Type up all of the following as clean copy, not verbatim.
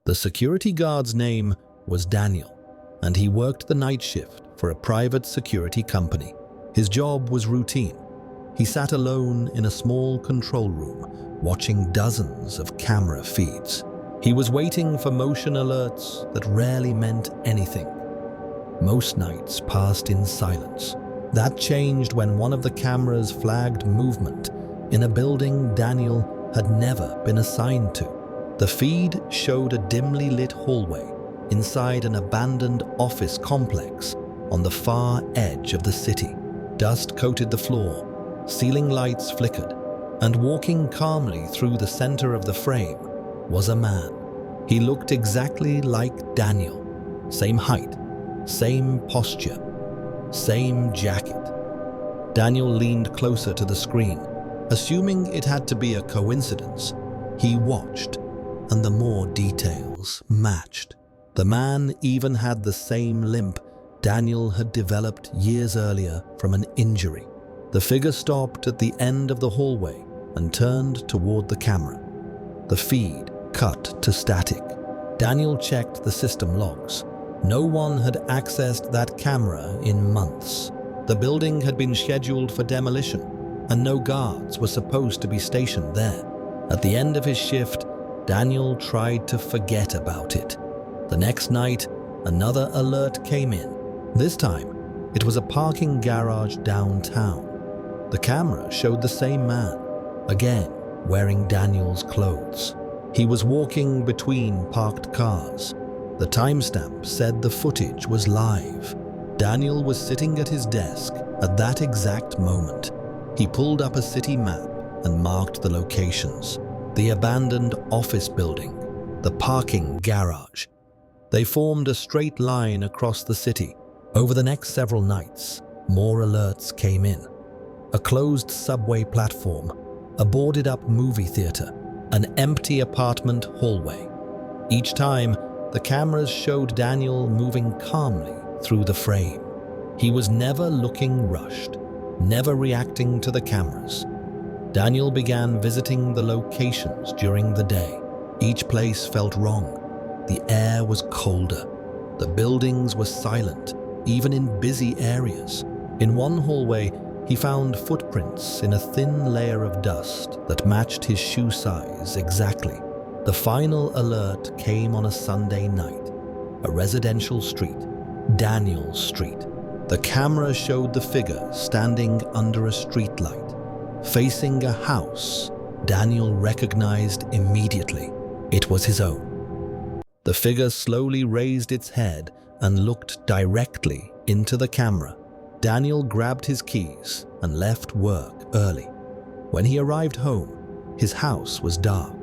The security guard's name was Daniel, and he worked the night shift for a private security company. His job was routine. He sat alone in a small control room, watching dozens of camera feeds. He was waiting for motion alerts that rarely meant anything. Most nights passed in silence. That changed when one of the cameras flagged movement in a building Daniel had never been assigned to. The feed showed a dimly lit hallway inside an abandoned office complex on the far edge of the city. Dust coated the floor, ceiling lights flickered, and walking calmly through the center of the frame was a man. He looked exactly like Daniel. Same height, same posture, same jacket. Daniel leaned closer to the screen. Assuming it had to be a coincidence, he watched, and the more details matched. The man even had the same limp Daniel had developed years earlier from an injury. The figure stopped at the end of the hallway and turned toward the camera. The feed cut to static. Daniel checked the system logs. No one had accessed that camera in months. The building had been scheduled for demolition, and no guards were supposed to be stationed there. At the end of his shift, Daniel tried to forget about it. The next night, another alert came in. This time, it was a parking garage downtown. The camera showed the same man, again wearing Daniel's clothes. He was walking between parked cars. The timestamp said the footage was live. Daniel was sitting at his desk at that exact moment. He pulled up a city map and marked the locations. The abandoned office building, the parking garage. They formed a straight line across the city. Over the next several nights, more alerts came in. A closed subway platform, a boarded-up movie theater, an empty apartment hallway. Each time, the cameras showed Daniel moving calmly through the frame. He was never looking rushed, never reacting to the cameras. Daniel began visiting the locations during the day. Each place felt wrong. The air was colder. The buildings were silent, even in busy areas. In one hallway, he found footprints in a thin layer of dust that matched his shoe size exactly. The final alert came on a Sunday night. A residential street, Daniel Street. The camera showed the figure standing under a streetlight, facing a house Daniel recognized immediately. It was his own. The figure slowly raised its head and looked directly into the camera. Daniel grabbed his keys and left work early. When he arrived home, his house was dark.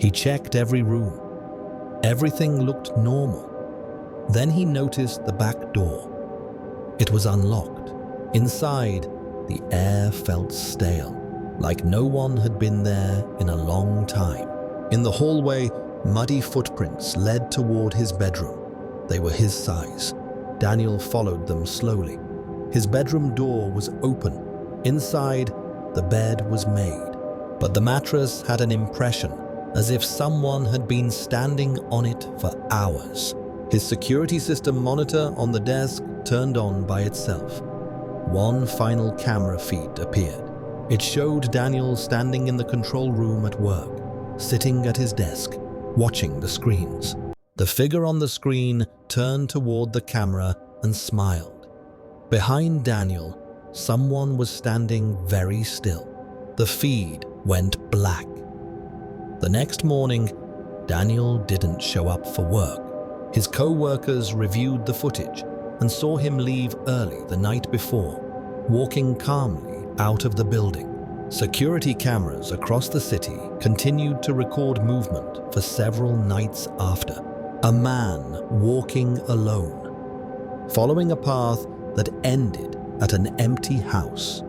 He checked every room. Everything looked normal. Then he noticed the back door. It was unlocked. Inside, the air felt stale, like no one had been there in a long time. In the hallway, muddy footprints led toward his bedroom. They were his size. Daniel followed them slowly. His bedroom door was open. Inside, the bed was made, but the mattress had an impression, as if someone had been standing on it for hours. His security system monitor on the desk turned on by itself. One final camera feed appeared. It showed Daniel standing in the control room at work, sitting at his desk, watching the screens. The figure on the screen turned toward the camera and smiled. Behind Daniel, someone was standing very still. The feed went black. The next morning, Daniel didn't show up for work. His co-workers reviewed the footage and saw him leave early the night before, walking calmly out of the building. Security cameras across the city continued to record movement for several nights after. A man walking alone, following a path that ended at an empty house.